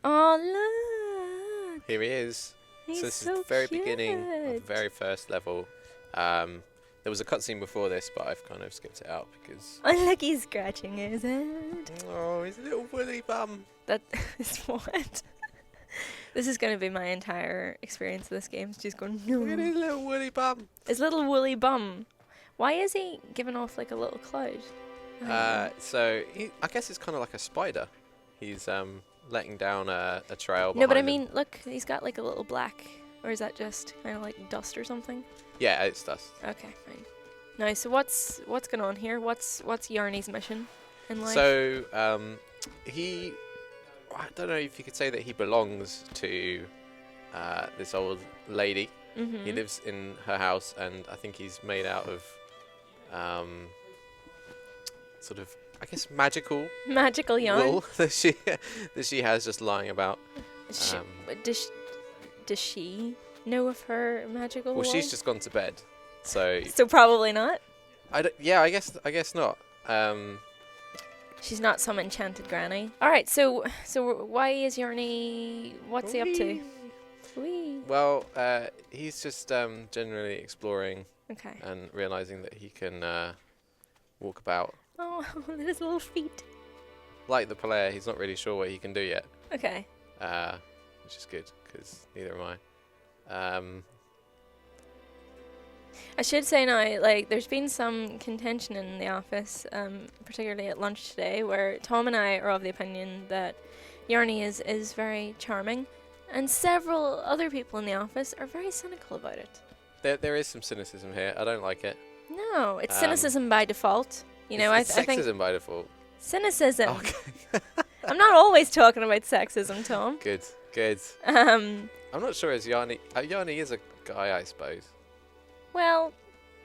Oh, look. Here he is. He's So this is so the very cute. beginning of the very first level. There was a cutscene before this, but I've kind of skipped it out because... Oh, look, he's scratching his head. Oh, his little woolly bum. That is what? This is going to be my entire experience of this game. She's going, no. Look at his little woolly bum. His little woolly bum. Why is he giving off like a little cloud? So I guess it's kind of like a spider. He's letting down a trail. No, but I behind him. mean, look, he's got like a little black, or is that just kind of like dust or something? Yeah, it's dust. Okay, fine. Now, so what's going on here? What's Yarny's mission in life? So I don't know if you could say that he belongs to this old lady. Mm-hmm. He lives in her house, and I think he's made out of sort of, I guess, magical yarn. wool that she has just lying about. Does she know of her magical Well, wool? she's just gone to bed, so So probably not. yeah, I guess not. She's not some enchanted granny. All right, so why is Yarny? What's he up to? Whee. Well, he's just generally exploring Okay. and realizing that he can walk about. Oh, his little feet. Like the player, he's not really sure what he can do yet, Okay. which is good because neither am I. I should say now, like, there's been some contention in the office, particularly at lunch today, where Tom and I are of the opinion that Yarny is very charming, and several other people in the office are very cynical about it. There is some cynicism here. I don't like it. No, it's cynicism by default. You know, it's I think sexism by default. cynicism. Okay. I'm not always talking about sexism, Tom. Good. Um, I'm not sure as Yarny. Yarny is a guy, I suppose. well,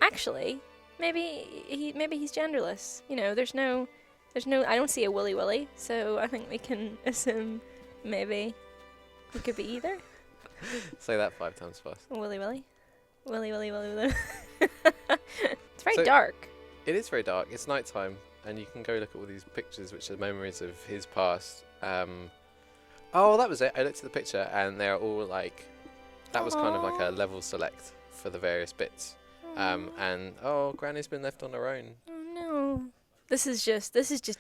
actually, maybe he's genderless. You know, there's no. I don't see a willy willy, so I think we can assume maybe he could be either. Say that 5 times fast. Willy willy, willy willy willy willy. It's very So- dark. It is very dark. It's nighttime, and you can go look at all these pictures, which are memories of his past. Oh, that was it. I looked at the picture, and they're all like, that was kind of like a level select for the various bits. And Granny's been left on her own. Oh no. This is just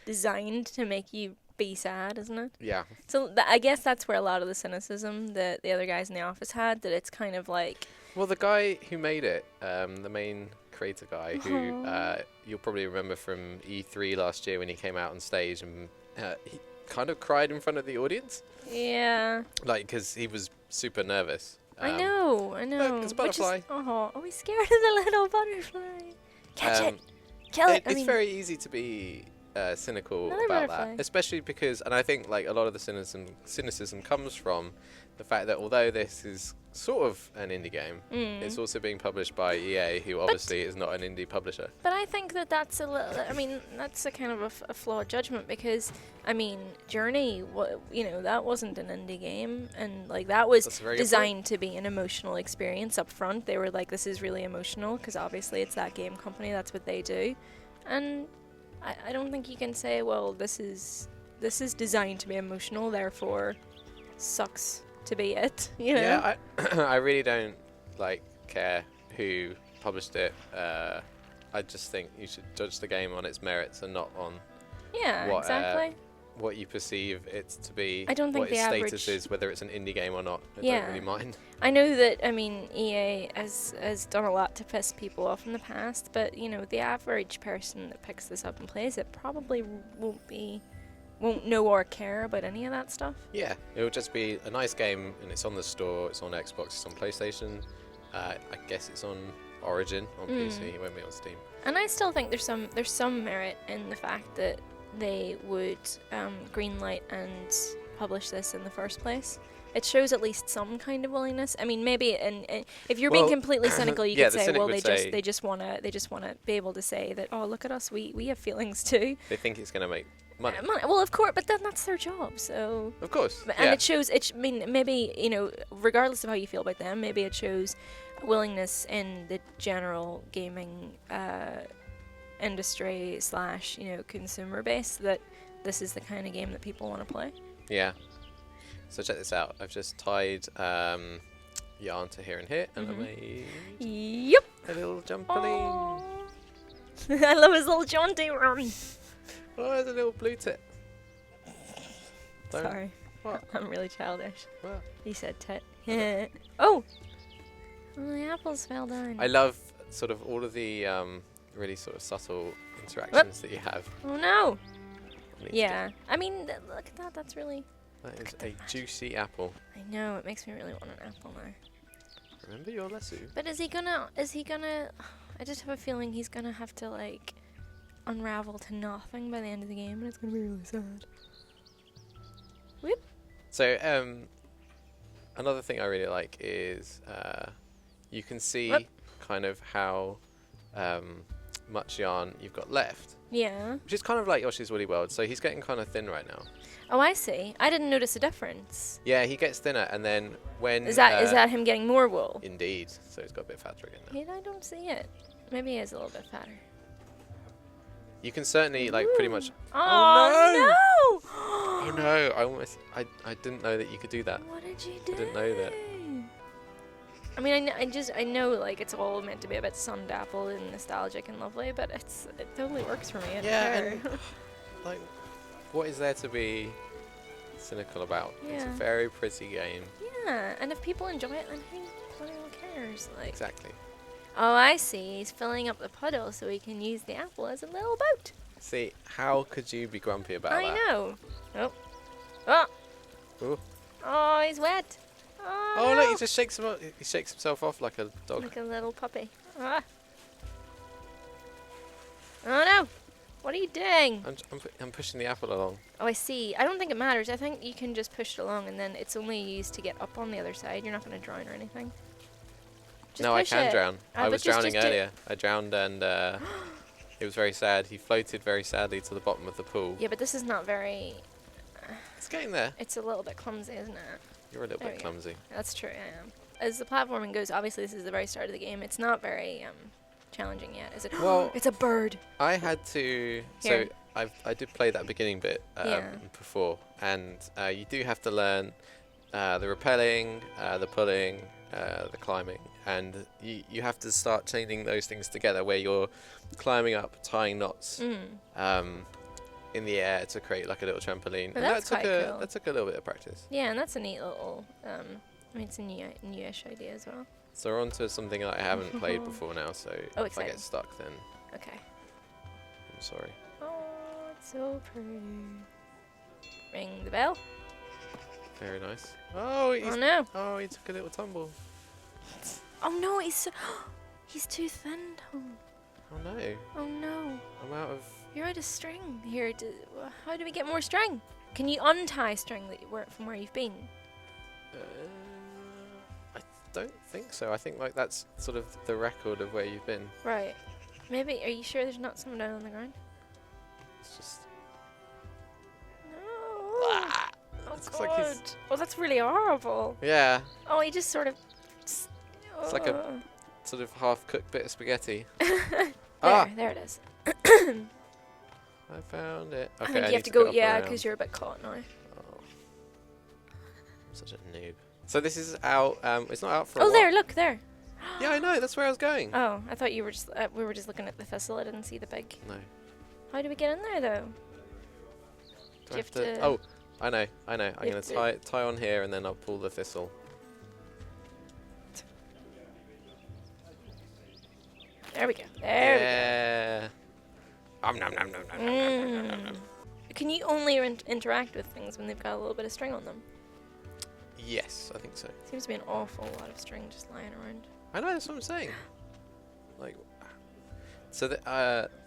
designed to make you be sad, isn't it? Yeah. So I guess that's where a lot of the cynicism that the other guys in the office had, that it's kind of like... Well, the guy who made it, the main creator guy, who you'll probably remember from E3 last year when he came out on stage and he kind of cried in front of the audience. Yeah. Like, because he was super nervous. I know. Look, it's a butterfly. He's scared of the little butterfly. Catch it. Kill it. It's very easy to be cynical Another about butterfly. that, especially because, and I think like a lot of the cynicism comes from the fact that although this is sort of an indie game, it's also being published by EA, who obviously is not an indie publisher. But I think that's a little... I mean, that's a kind of a flawed judgment because, I mean, Journey, that wasn't an indie game. And, like, that was That's a very good designed to be an emotional experience up front. They were like, this is really emotional because obviously it's that game company. That's what they do. And I don't think you can say, well, this is designed to be emotional, therefore sucks to be it. You know? Yeah, I really don't care who published it. I just think you should judge the game on its merits and not on Yeah, exactly. What you perceive it to be. I don't think what its the status average- is, whether it's an indie game or not. I Yeah. don't really mind. I know that, I mean, EA has done a lot to piss people off in the past, but, the average person that picks this up and plays it probably won't know or care about any of that stuff. Yeah, it'll just be a nice game, and it's on the store, it's on Xbox, it's on PlayStation. I guess it's on Origin on PC. It won't be on Steam. And I still think there's some merit in the fact that they would greenlight and publish this in the first place. It shows at least some kind of willingness. I mean, maybe, and if you're being completely cynical, you yeah, could the say, cynic well, would they just want to be able to say that, oh, look at us, we have feelings too. They think it's going to make money. Well, of course, but then that's their job, so. Of course. And yeah. it shows. I mean, maybe regardless of how you feel about them, maybe it shows willingness in the general gaming industry / consumer base that this is the kind of game that people want to play. Yeah. So check this out. I've just tied yarn to here and here, and I made Yep. a little trampoline. I love his little jaunty run. Oh, there's a little blue tit. Sorry. What? I'm really childish. What? He said tit. Oh! Oh, the apples fell down. I love sort of all of the really sort of subtle interactions that you have. Oh no! Needs Yeah. I mean, look at that. That's really... That is a juicy apple. I know. It makes me really want an apple now. Remember your lesson. But is he gonna... I just have a feeling he's gonna have to, like, unravel to nothing by the end of the game, and it's gonna be really sad. Whoop. So, another thing I really like is you can see kind of how much yarn you've got left. Yeah. Which is kind of like Yoshi's Woolly World. So he's getting kind of thin right now. Oh, I see. I didn't notice a difference. Yeah, he gets thinner, and then when Is that him getting more wool? Indeed. So he's got a bit fatter again now. I don't see it. Maybe he is a little bit fatter. You can certainly like pretty much. Oh no! Oh no! I didn't know that you could do that. What did you do? I didn't know that. I mean, I know like it's all meant to be a bit sun dappled and nostalgic and lovely, but it totally works for me. I don't care. And, like, what is there to be cynical about? Yeah. It's a very pretty game. Yeah, and if people enjoy it, then who bloody cares? Like. Exactly. Oh, I see. He's filling up the puddle so he can use the apple as a little boat. See, how could you be grumpy about that? I know. Oh. Oh. Ooh. Oh, he's wet. Oh, Oh no. look, he just shakes him. He shakes himself off like a dog. Like a little puppy. Ah. Oh no! What are you doing? I'm pushing the apple along. Oh, I see. I don't think it matters. I think you can just push it along and then it's only used to get up on the other side. You're not going to drown or anything. Just No, I push can it. drown. I but was just drowning do- earlier. I drowned and it was very sad. He floated very sadly to the bottom of the pool. Yeah, but this is not very... It's getting there. It's a little bit clumsy, isn't it? You're a little There bit we go. clumsy. That's true, I am. As the platforming goes, obviously this is the very start of the game. It's not very challenging yet, is it? Well, it's a bird. I had to... Here. So I did play that beginning bit Yeah. before, and you do have to learn the rappelling, the pulling, the climbing, and you have to start chaining those things together where you're climbing up, tying knots in the air to create like a little trampoline. Oh, And that's quite cool. that took a little bit of practice. Yeah, and that's a neat little... I mean, it's a newish idea as well. So we're on to something that I haven't played before now, so Oh, if I exciting. get stuck then Okay. I'm sorry. Oh, it's so pretty. Ring the bell. Very nice. Oh, Oh no. Oh, he took a little tumble. Oh no, he's too thin, Tom. Oh no. Oh no. I'm out of... You're out of string here. How do we get more string? Can you untie string from where you've been? I don't think so. I think like that's sort of the record of where you've been. Right. Maybe, are you sure there's not some down on the ground? It's just... No. Ah, Oh it's god. like he's... Oh, that's really horrible. Yeah. Oh, he just sort of... It's like a sort of half-cooked bit of spaghetti. There it is. I found it. Okay, I think you need have to go, up and yeah, around. because you're a bit caught now. Oh. I'm such a noob. So this is out. It's not out for a Oh, while. there, look, there. Yeah, I know. That's where I was going. Oh, I thought you were just, we were just looking at the thistle. I didn't see the big. No. How do we get in there, though? Do I you have have to- Oh, I know. I'm You going have to tie on here and then I'll pull the thistle. There we go. There Yeah. Nom, nom, nom, nom, nom, we nom, go. nom, nom, nom. Can you only interact with things when they've got a little bit of string on them? Yes, I think so. Seems to be an awful lot of string just lying around. I know, that's what I'm saying. Like, so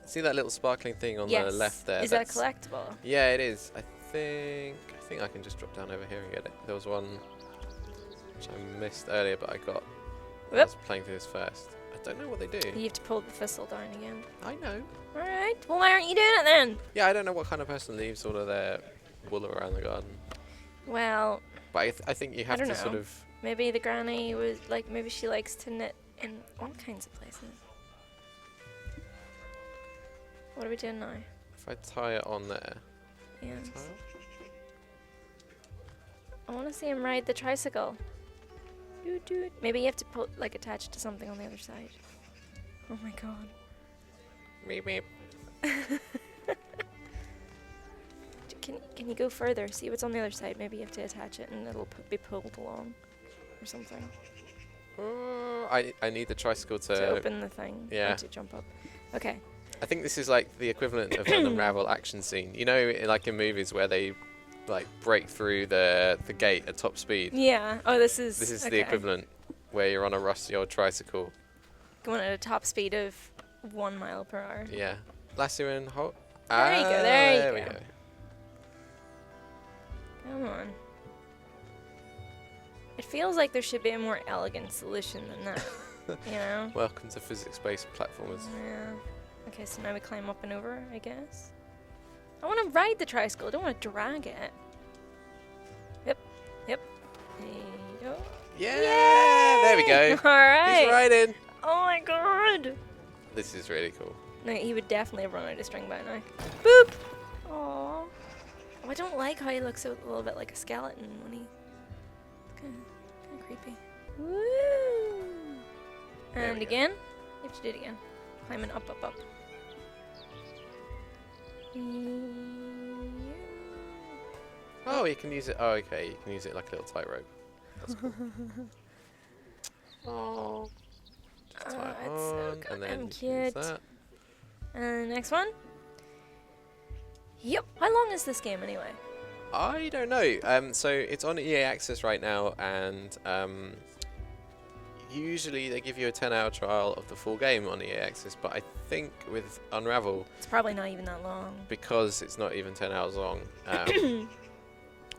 see that little sparkling thing on the left there? Is that a collectible? Yeah, it is. I think I can just drop down over here and get it. There was one which I missed earlier, but I got. I Whoop. was playing through this first. I don't know what they do. You have to pull the thistle down again. I know. Alright, well why aren't you doing it then? Yeah, I don't know what kind of person leaves all of their wool around the garden. Well, But I think you have don't to sort know. of. maybe the granny was like, maybe she likes to knit in all kinds of places. What are we doing now? If I tie it on there. Yeah. Tie it? I want to see him ride the tricycle. Doot, doot. Maybe you have to put, like, attach it to something on the other side. Oh my god. Meep meep. Can you go further? See what's on the other side. Maybe you have to attach it and it'll be pulled along or something. I need the tricycle To open the thing. Yeah. To jump up. Okay. I think this is like the equivalent of an Unravel action scene. You know, like in movies where they like break through the gate at top speed. Yeah. Oh, this is the okay. equivalent where you're on a rusty old tricycle. Going at a top speed of 1 mile per hour. Yeah. Lasso and hold. There you go. There There you we go. go. Come on. It feels like there should be a more elegant solution than that. You know? Welcome to physics-based platformers. Yeah. Okay, so now we climb up and over, I guess. I want to ride the tricycle. I don't want to drag it. Yep. Yep. There you go. Yeah. Yay! There we go. All right. He's riding. Oh my god. This is really cool. No, he would definitely have run out of string by now. Boop. Aww. Oh, I don't like how he looks a little bit like a skeleton when he. It's kind of creepy. Woo. There And we go. again. You have to do it again. Climbing up, up, up. Oh, you can use it. Oh, okay. You can use it like a little tightrope. That's cool. Oh. Just tie it it's so on, and then goddamn you can use cute. that. And next one. Yep. How long is this game anyway? I don't know. So it's on EA Access right now, and usually they give you a 10-hour trial of the full game on EA Access, but I think with Unravel, It's probably not even that long. because it's not even 10 hours long,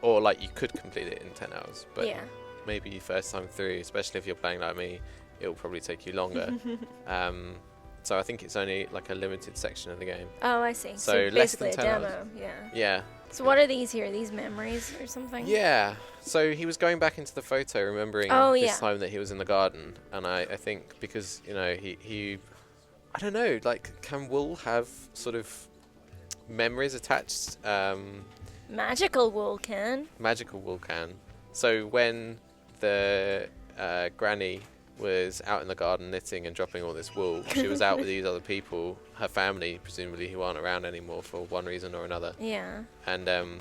or like you could complete it in 10 hours, but yeah. maybe first time through, especially if you're playing like me, it'll probably take you longer. So I think it's only like a limited section of the game. Oh, I see. So less basically than a 10 demo. hours. Yeah. Yeah. So what are these here? Are these memories or something? Yeah. So he was going back into the photo, remembering Oh, this yeah. time that he was in the garden, and I think because he I don't know, like, can wool have sort of memories attached? Magical wool can. Magical wool can. So when the granny was out in the garden knitting and dropping all this wool, she was out with these other people, her family presumably, who aren't around anymore for one reason or another. Yeah. And Oh,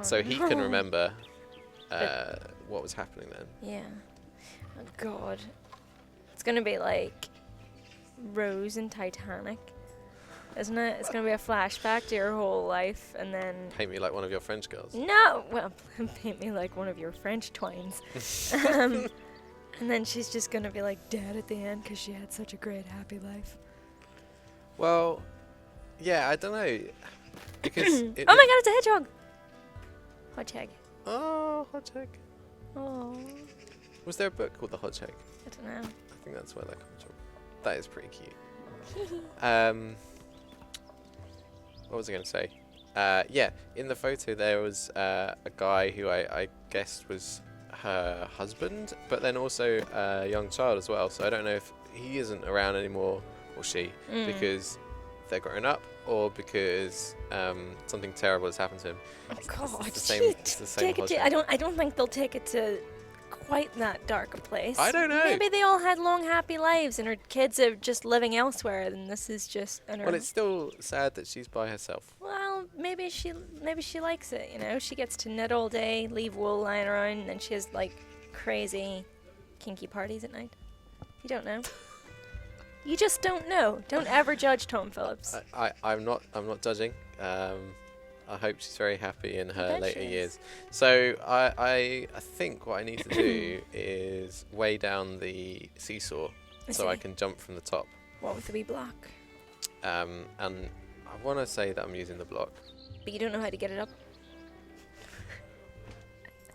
so he can no. remember what was happening then. Yeah. Oh god. It's gonna be like Rose in Titanic, isn't it? It's gonna be a flashback to your whole life, and then Paint me like one of your French girls. no, well, paint me like one of your French twins. And then she's just gonna be like dead at the end because she had such a great happy life. Well, yeah, I don't know. Because Oh my god, it's a hedgehog! Hodgehog. Oh, Hodgehog. Oh, Was there a book called The Hodgehog? I don't know. I think that's where that comes from. That is pretty cute. What was I going to say? Yeah, in the photo there was a guy who I guessed was her husband, but then also a young child as well. So I don't know if he isn't around anymore, or she, because they're grown up, or because something terrible has happened to him. Oh god, It's the same take it to, I don't think they'll take it to quite that dark a place. I don't know. Maybe they all had long happy lives and her kids are just living elsewhere and this is just Well, it's still sad that she's by herself. well, maybe she likes it, you know. She gets to knit all day, leave wool lying around, and then she has like crazy kinky parties at night. You don't know. You just don't know. Don't ever judge Tom Phillips. I'm not judging. I hope she's very happy in her bet later she is. years. So I think what I need to do is weigh down the seesaw so I see. can jump from the top. What with the wee block? And I want to say that I'm using the block. But you don't know how to get it up.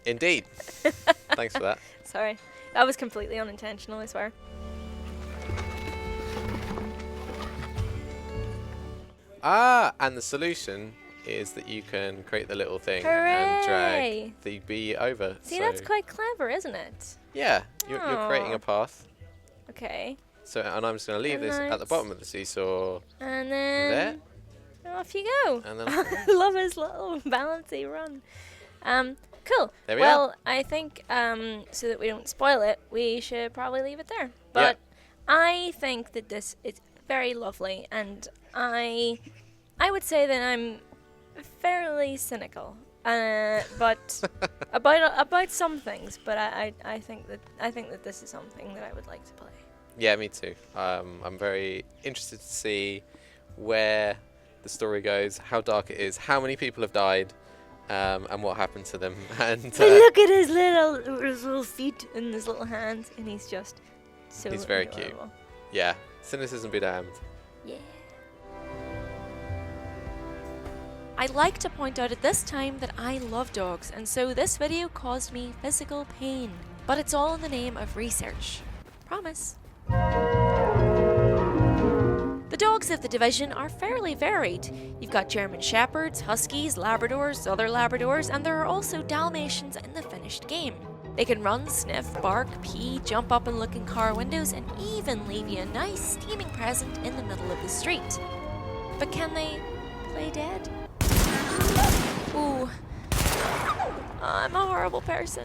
Indeed. Thanks for that. Sorry. That was completely unintentional, I swear. And the solution is that you can create the little thing Hooray! and drag the bee over. See, so that's quite clever, isn't it? yeah, you're creating Aw. a path. Okay. So, and I'm just going to leave And this at the let's- bottom of the seesaw And then there, off you go. and then I love his little balancy run. Cool. There we well, I think so that we don't spoil it, we should probably leave it there. But I think that this is very lovely, and I would say that I'm fairly cynical, but about some things. But I think that this is something that I would like to play. Yeah, me too. I'm very interested to see where the story goes, how dark it is, how many people have died, and what happened to them. And But look at his little feet and his little hands, and he's just so he's very adorable. cute. Yeah, cynicism be damned. Yeah. I'd like to point out at this time that I love dogs, and so this video caused me physical pain. But it's all in the name of research. Promise. The dogs of the division are fairly varied. You've got German Shepherds, Huskies, Labradors, other Labradors, and there are also Dalmatians in the finished game. They can run, sniff, bark, pee, jump up and look in car windows, and even leave you a nice steaming present in the middle of the street. But can they play dead? Ooh. I'm a horrible person.